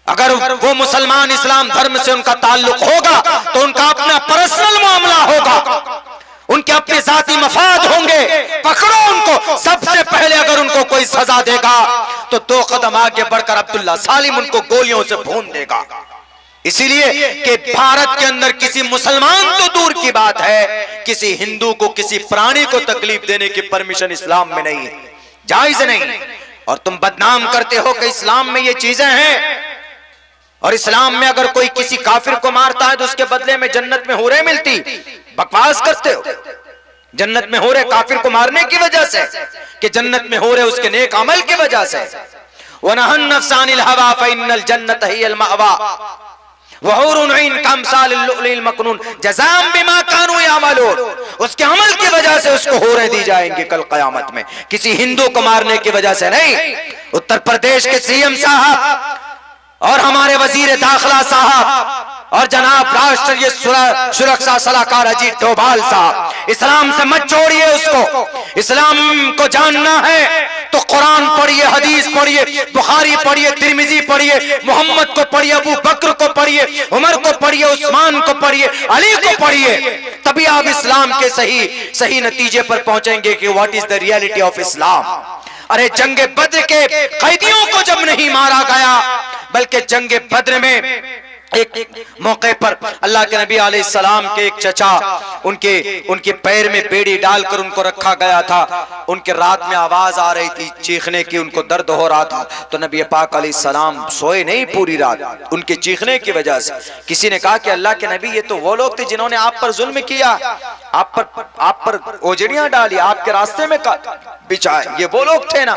अगर वो मुसलमान इस्लाम धर्म से उनका ताल्लुक होगा तो उनका अपना पर्सनल मामला होगा, उनके अपने जाती मफाद होंगे, पकड़ो उनको। सबसे पहले अगर उनको कोई सजा देगा तो 2 कदम आगे बढ़कर अब्दुल्ला सालिम उनको गोलियों से भून देगा। इसीलिए कि भारत के अंदर किसी मुसलमान तो दूर की बात है, किसी हिंदू को, किसी प्राणी को तकलीफ देने की परमिशन इस्लाम में नहीं है, जायज नहीं। और तुम बदनाम करते हो कि इस्लाम में ये चीजें हैं, और इस्लाम में अगर कोई किसी काफिर को मारता है तो उसके बदले में जन्नत में हूरें मिलती। बकवास करते हो। जन्नत में हूरें काफिर को मारने की वजह से, कि जन्नत में हूरें उसके नेक अमल की वजह से। वनहन नफ्सानिल हवा फइन्नल जन्नत हियल मअवा वहुरुन ईन कमसालिल लुअलिल मकनून जज़ाम बिमा कानू यामलून। उसके अमल की वजह से उसको हूरें दी जाएंगी कल क़यामत में, किसी हिंदू को मारने की वजह से नहीं। उत्तर प्रदेश के सीएम साहब और हमारे वजीर दाखिला साहब और जनाब राष्ट्रीय सुरक्षा सलाहकार अजीत डोभाल साहब, इस्लाम से मत छोड़िए उसको। इस्लाम को जानना है तो कुरान पढ़िए, हदीस पढ़िए, बुखारी पढ़िए, तिरमिजी पढ़िए, मोहम्मद को पढ़िए, अबू बकर को पढ़िए, उमर को पढ़िए, उस्मान को पढ़िए, अली को पढ़िए, तभी आप इस्लाम के सही नतीजे पर पहुंचेंगे कि what is the reality of Islam. अरे जंगे बद्र के कैदियों को जब नहीं मारा गया, बल्कि जंगे बद्र में एक मौके पर अल्लाह के नबी अलैहिस्सलाम के एक चचा, उनके पैर में बेड़ी डालकर उनको रखा गया था। उनके रात में आवाज आ रही थी चीखने की, उनको दर्द हो रहा था, तो नबी पाक अलैहिस्सलाम सोए नहीं पूरी रात उनके चीखने की वजह से। किसी ने कहा कि अल्लाह के नबी, ये तो वो लोग थे जिन्होंने आप पर जुल्म किया, आप पर ओजड़ियां डाली, आपके रास्ते में बिछाए, ये वो लोग थे ना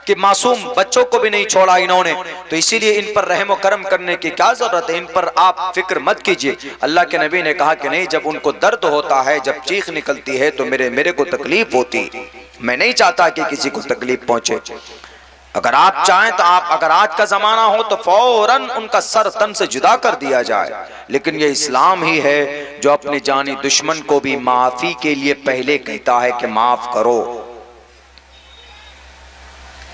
कि मासूम बच्चों को भी नहीं छोड़ा इन्होंने। तो इसीलिए इन पर रहम करम करने की क्या जरूरत है, इन पर आप फिक्र मत कीजिए। अल्लाह के नबी ने कहा कि नहीं, जब उनको दर्द होता है, जब चीख निकलती है तो मेरे को तकलीफ होती। मैं नहीं चाहता कि किसी को तकलीफ पहुंचे। अगर आप चाहें तो आप, अगर आज का जमाना हो तो फौरन उनका सर तन से जुदा कर दिया जाए, लेकिन ये इस्लाम ही है जो अपने जानी दुश्मन को भी माफी के लिए पहले कहता है कि माफ करो।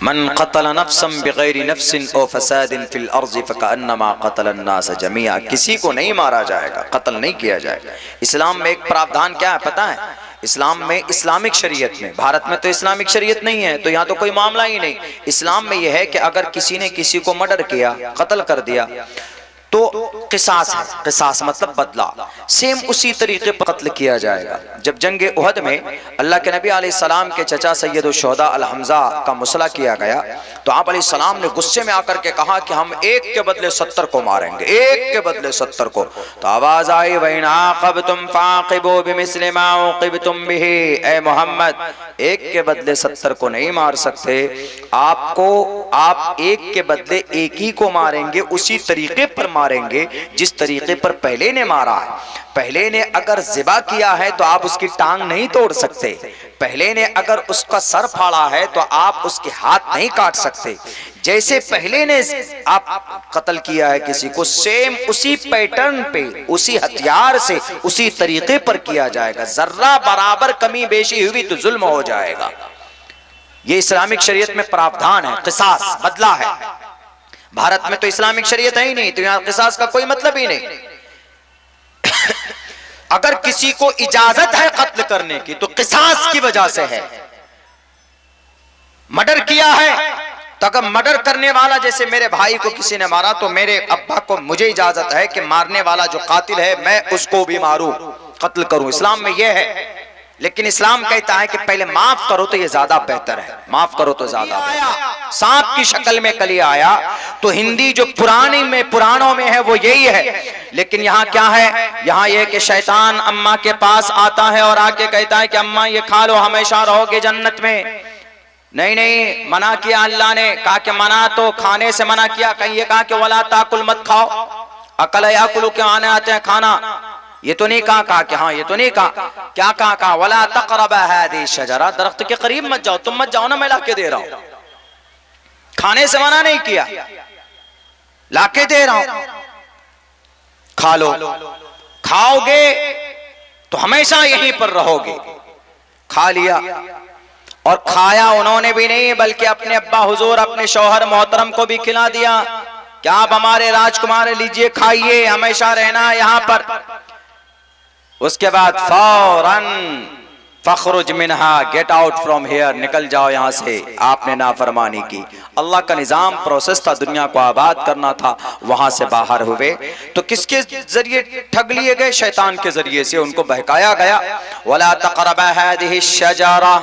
मन क़तल नफ्सन बिग़ैरि नफ्सिन औ फ़सादिन फ़िल अर्ज़ि फ़कअन्नमा क़तल अन्नास जमीआ। किसी को नहीं मारा जाएगा, कत्ल नहीं किया जाएगा। इस्लाम में एक प्रावधान क्या है पता है? इस्लाम में, इस्लामिक शरीयत में, भारत में तो इस्लामिक शरीयत नहीं है तो यहाँ तो कोई मामला ही नहीं। इस्लाम में यह है कि अगर किसी ने किसी को मर्डर किया, कत्ल कर दिया, तो किसास है। किसास मतलब बदला, सेम उसी तरीके पर कत्ल किया जाएगा। जब जंगे उहद में अल्लाह के नबी अलैहिस्सलाम के चचा सैयद शुहदा अल हमजा का मुसला किया गया, तो आप अलैहिस्सलाम ने गुस्से में आकर के कहा कि हम एक के बदले 70 को मारेंगे, एक के बदले 70 को। तो आवाज आई, वइन आक़बतुम फ़ाक़िबू बिमिस्लि मा उक़िबतुम बिही। ए मोहम्मद, एक के बदले 70 को नहीं मार सकते, आप एक के बदले एक ही को मारेंगे, उसी तरीके पर मारेंगे जिस तरीके पर पहले ने मारा है। पहले ने अगर ज़िबा किया है तो आप उसकी टांग नहीं तोड़ सकते, पहले ने अगर उसका सर फाड़ा है तो आप उसके हाथ नहीं काट सकते। जैसे पहले ने आप कत्ल किया है किसी को, सेम उसी पैटर्न पे, उसी हथियार से, उसी तरीके पर किया जाएगा। जर्रा बराबर कमी बेशी हुई तो जुल्म हो जाएगा। ये इस्लामिक शरीयत में प्रावधान है, किसास, बदला है। भारत में तो इस्लामिक शरीयत है ही नहीं, तो यहाँ किसास का कोई मतलब ही नहीं। अगर किसी को इजाजत है कत्ल करने की तो किसास की वजह से है। मर्डर किया है तो अगर मर्डर करने वाला, जैसे मेरे भाई को किसी ने मारा तो मेरे अब्बा को, मुझे इजाजत है कि मारने वाला जो कातिल है मैं उसको भी मारूं, कत्ल करूं। इस्लाम में यह है। लेकिन इस्लाम कहता है कि पहले माफ करो तो ये ज्यादा बेहतर है, माफ करो तो ज्यादा बेहतर। सांप की शक्ल में कली आया तो हिंदी जो पुराणों में है वो यही है। लेकिन यहाँ क्या है? यहाँ ये कि शैतान अम्मा के पास आता है और आके कहता है कि अम्मा ये खा लो, हमेशा रहोगे जन्नत में। नहीं, मना किया अल्लाह ने। कहा कि मना तो खाने से मना किया, कहीं ये कहा कि वला ताकुल मत खाओ, अकल याकुलु के आने आते हैं खाना, ये तो नहीं कहा कि हाँ, ये तो नहीं कहा। क्या कहा? वला तक़रबा हाज़िही शजरा, दरख्त के करीब मत जाओ, तुम मत जाओ ना, मैं लाके दे रहा हूं। खाने से मना नहीं किया, लाके दे रहा हूं, खा लो। खाओगे तो हमेशा यहीं पर रहोगे। खा लिया, और खाया उन्होंने भी नहीं बल्कि अपने अब्बा हुजूर, अपने शौहर मोहतरम को भी खिला दिया क्या आप हमारे राजकुमार लीजिए, खाइए, हमेशा रहना है यहाँ पर। उसके बाद फौरन फखरुज मिनहा, गेट आउट फ्रॉम हियर, निकल जाओ यहाँ से, आपने नाफरमानी की। अल्लाह का निजाम प्रोसेस था, दुनिया को आबाद करना था, वहां से बाहर हुए तो किसके जरिए ठग लिए गए? शैतान के जरिए से उनको बहकाया गया। वला तक़रबा हादिहि शजरा,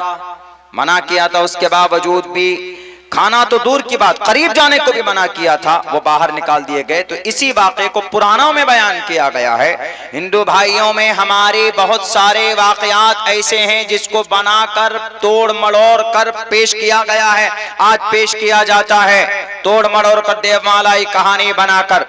मना किया था, उसके बावजूद भी, खाना तो दूर की बात, करीब जाने को भी मना किया था, वो बाहर निकाल दिए गए। तो इसी वाक़े को पुराणों में बयान किया गया है। हिंदू भाइयों में हमारे बहुत सारे वाक़यात ऐसे हैं जिसको बनाकर तोड़ मड़ोड़ कर पेश किया गया है, आज पेश किया जाता है, तोड़ मड़ोड़ कर देवमालाई कहानी बनाकर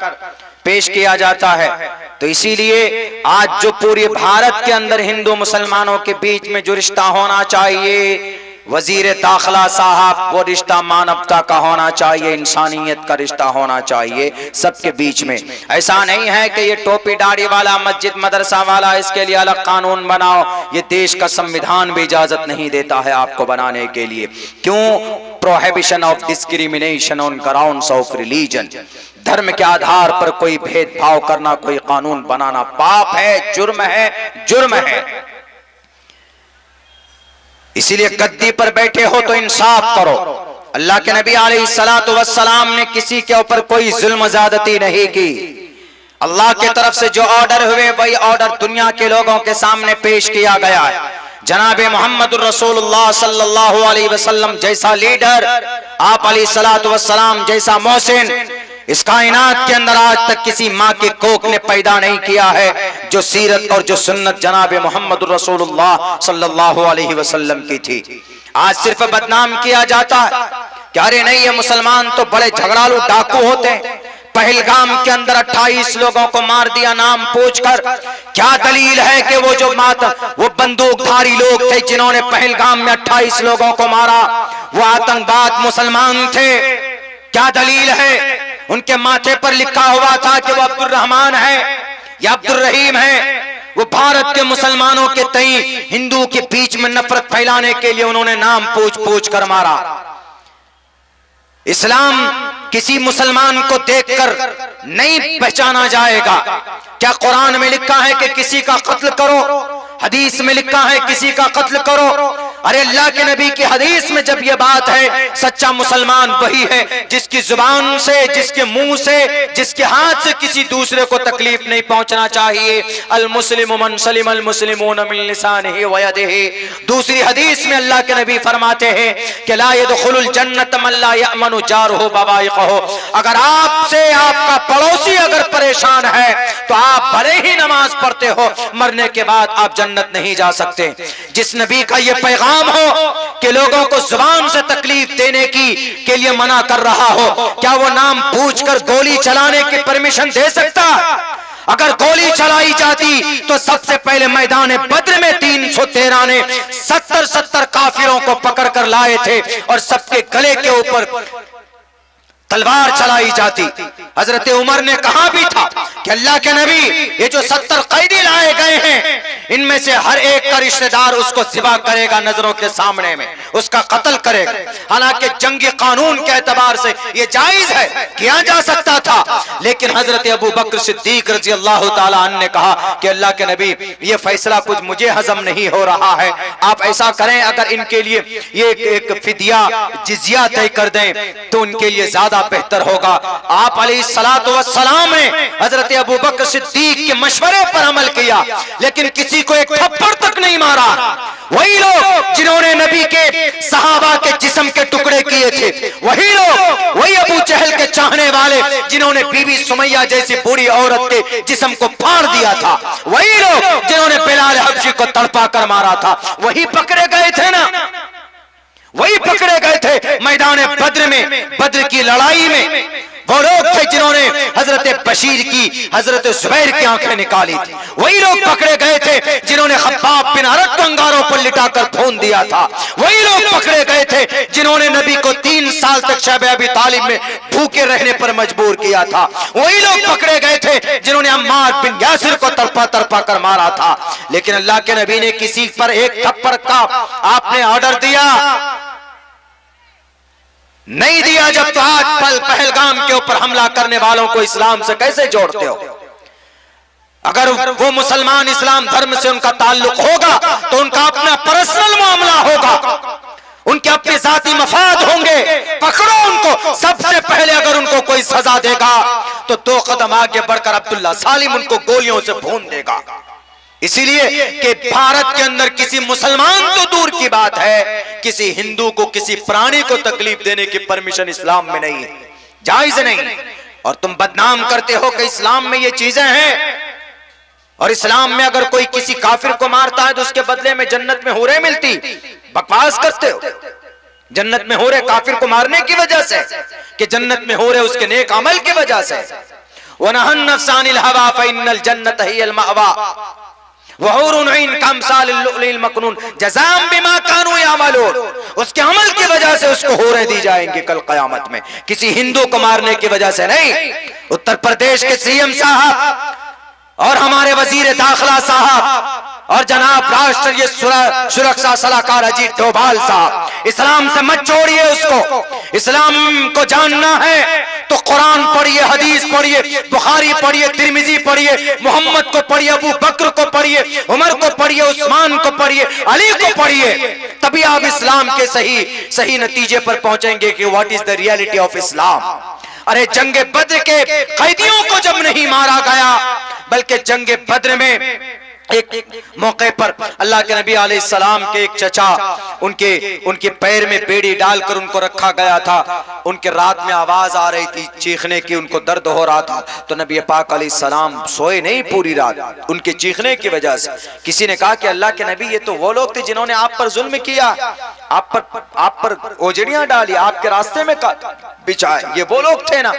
पेश किया जाता है। तो इसीलिए आज जो पूरे भारत के अंदर हिंदू मुसलमानों के बीच में जो रिश्ता होना चाहिए, वजीर दाखिला साहब, वो रिश्ता मानवता का होना चाहिए, इंसानियत का रिश्ता होना चाहिए सबके बीच में। ऐसा नहीं है कि ये टोपी दाढ़ी वाला, मस्जिद मदरसा वाला, इसके लिए अलग कानून बनाओ। ये देश का संविधान भी इजाजत नहीं देता है आपको बनाने के लिए। क्यों? Prohibition of discrimination on grounds of religion, धर्म के आधार पर कोई भेदभाव करना, कोई कानून बनाना पाप है, जुर्म है, जुर्म है। इसीलिए गद्दी पर बैठे हो तो इंसाफ करो। अल्लाह के नबी अलैहिस्सलातु वस्सलाम ने किसी के ऊपर कोई जुल्म ज़्यादती नहीं की। अल्लाह के तरफ से जो ऑर्डर हुए वही ऑर्डर दुनिया के लोगों के सामने पेश किया गया है। जनाबे मोहम्मद रसूलुल्लाह सल्लल्लाहु अलैहि वसल्लम जैसा लीडर, आप अलैहिस्सलातु वस्सलाम जैसा मोहसिन इस कायनात के अंदर आज तक किसी माँ के कोख ने पैदा नहीं किया है जो सीरत और जो सुन्नत जनाबे मोहम्मद रसूलुल्लाह सल्लल्लाहु अलैहि वसल्लम की थी। आज सिर्फ बदनाम किया जाता है कि अरे नहीं, ये मुसलमान तो बड़े झगड़ालू डाकू होते हैं। पहलगाम के अंदर 28 लोगों को मार दिया नाम पूछकर। क्या दलील है कि वो बंदूकधारी लोग थे जिन्होंने पहलगाम में 28 लोगों को मारा, वो आतंकवाद मुसलमान थे? क्या दलील है? उनके माथे पर लिखा हुआ था कि वो अब्दुल रहमान है या अब्दुल रहीम है। वो भारत के मुसलमानों के तई हिंदू के बीच में नफरत फैलाने के लिए उन्होंने नाम पूछ पूछ कर मारा। इस्लाम किसी मुसलमान को देखकर नहीं पहचाना जाएगा। क्या कुरान में लिखा है कि किसी का कत्ल करो? हदीस में लिखा है किसी का कत्ल करो? अरे अल्लाह के नबी की हदीस में जब ये बात है, सच्चा मुसलमान वही है जिसकी जुबान से, जिसके मुंह से, जिसके हाथ से किसी दूसरे को तकलीफ नहीं पहुंचना चाहिए। अल मुस्लिमु मन सलिम अल मुस्लिमून मिन लिसानिही व यदिही। दूसरी हदीस में अल्लाह के नबी फरमाते हैं कि ला यदखुलुल जन्नत मन ला यअमनु जारहु बवाइक़हु। अगर आपसे आपका पड़ोसी अगर परेशान है तो आप भले ही नमाज पढ़ते हो, मरने के बाद आप जन्नत नहीं जा सकते। जिस नबी का ये पैगाम हो कि लोगों को जुबान से तकलीफ देने के लिए मना कर रहा हो, क्या वो नाम पूछकर गोली चलाने की परमिशन दे सकता? अगर गोली चलाई जाती तो सबसे पहले मैदान बद्र में 313 ने 70 काफिरों को पकड़ कर लाए थे और सबके गले के ऊपर तलवार चलाई जाती। हजरत उमर ने कहा भी था कि अल्लाह के नबी, ये जो 70 कैदी लाए गए हैं, इनमें से हर एक का रिश्तेदार उसको ज़िबा करेगा, नजरों के सामने में उसका कत्ल करेगा। हालांकि जंगी कानून के एतबार से ये जायज है, किया जा सकता था, लेकिन हजरत अबू बकर सिद्दीक रजी अल्लाह ताला अन्हु ने कहा कि अल्लाह के नबी, ये फैसला कुछ मुझे हजम नहीं हो रहा है, आप ऐसा करें, अगर इनके लिए ये एक फिदिया जिजिया तय कर दें तो उनके लिए ज्यादा बेहतर होगा। आप अलैहिस्सलातु वस्सलाम ने हजरत अबू बकर सिद्दीक के मशवरे पर अमल किया, लेकिन किसी को एक थप्पड़ तक नहीं मारा। वही लोग जिन्होंने नबी के सहाबा के जिस्म के टुकड़े किए थे, वही लोग, वही अबू जहल के चाहने वाले जिन्होंने बीबी सुमैया जैसी बूढ़ी औरत के जिस्म को फाड़ दिया था, वही लोग जिन्होंने बिलाल हबशी को तड़पा कर मारा था, वही पकड़े गए थे ना, वही पकड़े गए थे मैदान बद्र में, बद्र की लड़ाई में। वो लोग थे जिन्होंने हजरत बशीर की, हजरत जुबैर की आंखें निकाली थी। वही लोग पकड़े गए थे जिन्होंने खब्बाब बिन अरत को अंगारों पर लिटाकर भून दिया था। वही लोग पकड़े गए थे जिन्होंने नबी को 3 साल तक शब अबी तालिब में भूखे रहने पर मजबूर किया था। वही लोग पकड़े गए थे जिन्होंने अम्मार बिन यासिर को तड़पा तड़पा कर मारा था। लेकिन अल्लाह के नबी ने किसी पर एक थप्पड़ का आपने ऑर्डर दिया नहीं दिया जब तो आज पहलगाम के ऊपर हमला करने वालों को इस्लाम से कैसे जोड़ते हो? अगर वो मुसलमान इस्लाम धर्म से उनका ताल्लुक होगा तो उनका अपना पर्सनल मामला होगा, उनके अपने जाती मफाद होंगे, पकड़ो उनको। सबसे पहले अगर उनको कोई सजा देगा तो 2 कदम आगे बढ़कर अब्दुल्ला सालिम उनको गोलियों से भून देगा। इसीलिए कि भारत के अंदर किसी मुसलमान तो दूर की बात है, किसी हिंदू को, किसी प्राणी को तकलीफ देने की परमिशन इस्लाम में नहीं है, जायज नहीं। और तुम बदनाम करते हो कि इस्लाम में ये चीजें हैं, और इस्लाम में अगर कोई किसी काफिर को मारता है तो उसके बदले में जन्नत में हूरें मिलती। बकवास करते हो। जन्नत में हूरें काफिर को मारने की वजह से कि जन्नत में हूरें उसके नेक अमल की वजह से। वनहन नफ्सानिल हवा फइन्नल जन्नत हियल मअवा वहुरुन इन कमसालिल लुलिल मकनून जज़ाम बिमा कानू यामलून। उसके अमल की वजह से उसको हूरें दी जाएंगी कल क़यामत में, किसी हिंदू को मारने की वजह से नहीं। उत्तर प्रदेश के सीएम साहब और हमारे वजीर दाखिला साहब और जनाब राष्ट्रीय सुरक्षा सलाहकार अजीत डोभाल साहब, इस्लाम से मत छोड़िए उसको। इस्लाम को जानना है तो कुरान पढ़िए, हदीस पढ़िए, बुखारी पढ़िए, तिरमिजी पढ़िए, मोहम्मद को पढ़िए, अबू बकर को पढ़िए, उमर को पढ़िए, उस्मान को पढ़िए, अली को पढ़िए, तभी आप इस्लाम के सही नतीजे पर पहुंचेंगे कि what is the reality of Islam. अरे जंगे बद्र के कैदियों को जब नहीं मारा गया, बल्कि जंगे बद्र में एक मौके पर अल्लाह के नबी अलैहिस्सलाम के एक चचा उनके पैर में बेड़ी डालकर उनको रखा गया था। उनके रात में आवाज आ रही थी चीखने की, उनको दर्द हो रहा था, तो नबी पाक अलैहिस्सलाम सोए नहीं पूरी रात उनके चीखने की वजह से। किसी ने कहा कि अल्लाह के नबी ये तो वो लोग थे जिन्होंने आप पर जुल्म किया, आप पर ओजड़ियां डाली, आपके रास्ते में बिछाए, ये वो लोग थे ना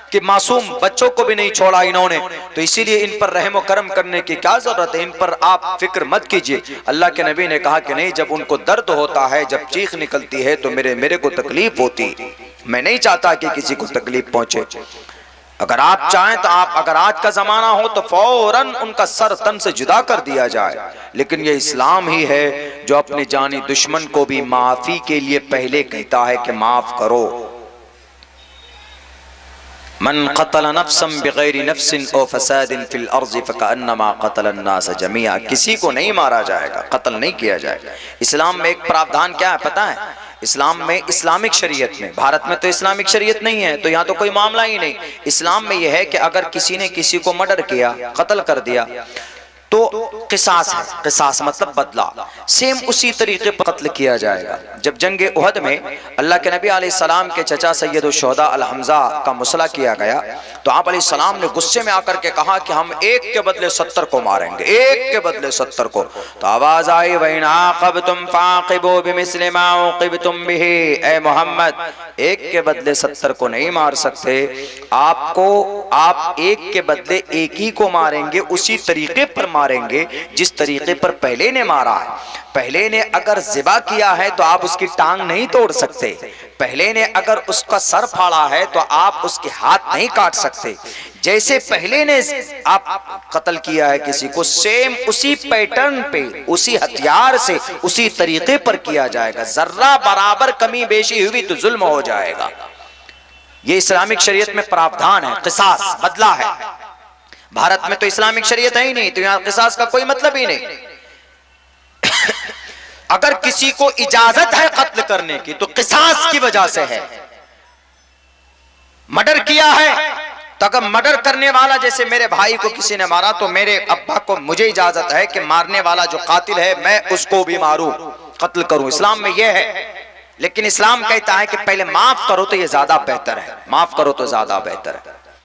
कि मासूम बच्चों को भी नहीं छोड़ा इन्होंने, तो इसीलिए इन पर रहम करम करने की क्या जरूरत है, इन पर आप फिक्र मत कीजिए। अल्लाह के नबी ने कहा कि नहीं, जब उनको दर्द होता है, जब चीख निकलती है तो मेरे को तकलीफ होती, मैं नहीं चाहता कि किसी को तकलीफ पहुंचे। अगर आप चाहें तो आप, अगर आज का जमाना हो तो फौरन उनका सर तन से जुदा कर दिया जाए, लेकिन ये इस्लाम ही है जो अपने जानी दुश्मन को भी माफी के लिए पहले कहता है कि माफ करो। मन क़तल नफ्सन बिगैरि नफ्सिन औ फसादिन फिल अर्ज़ि फ़कअन्नमा क़तल अन्नास जमीआ। किसी को नहीं मारा जाएगा, कत्ल नहीं किया जाएगा। इस्लाम में एक प्रावधान क्या है पता है? इस्लाम में, इस्लामिक शरीयत में, भारत में तो इस्लामिक शरीयत नहीं है तो यहाँ तो कोई मामला ही नहीं। इस्लाम में यह है कि अगर किसी ने किसी को मर्डर किया, कत्ल कर दिया, तो किसास है, किसास मतलब बदला, सेम उसी तरीके पर कत्ल किया जाएगा। जब जंगे उहद में अल्लाह के नबी अलैहिस्सलाम के चचा सैयद शुहदा अल हमजा का मसला किया गया, तो आप अलैहिस्सलाम ने गुस्से में आकर के कहा कि हम एक के बदले 70 को मारेंगे, एक के बदले 70 को। तो आवाज आई व इन आक़बतुम फ़ाक़िबू बिमिस्लि मा उक़िबतुम बिही, ए मोहम्मद एक के बदले 70 को नहीं मार सकते, आप एक के बदले एक ही को मारेंगे, उसी तरीके पर मारेंगे जिस तरीके पर पहले ने मारा है। पहले ने अगर ज़िबा किया है तो आप उसकी टांग नहीं तोड़ सकते, पहले ने अगर उसका सर फाड़ा है तो आप उसके हाथ नहीं काट सकते। जैसे पहले ने आप कत्ल किया है किसी को, सेम उसी पैटर्न पे, उसी हथियार से, उसी तरीके पर किया जाएगा। जर्रा बराबर कमी बेशी हुई तो जुल्म हो जाएगा। ये इस्लामिक शरीयत में प्रावधान है, किसास, बदला है। भारत में तो इस्लामिक शरीयत है ही नहीं, तो यहाँ किसास का कोई मतलब ही नहीं। अगर किसी को इजाजत है कत्ल करने की तो किसास की वजह से है। मर्डर किया है तो अगर मर्डर करने वाला, जैसे मेरे भाई को किसी ने मारा तो मेरे अब्बा को, मुझे इजाजत है कि मारने वाला जो कातिल है मैं उसको भी मारूं, कत्ल करूं, इस्लाम में यह है। लेकिन इस्लाम कहता है कि पहले माफ करो तो ये ज्यादा बेहतर है, माफ करो तो ज्यादा बेहतर है।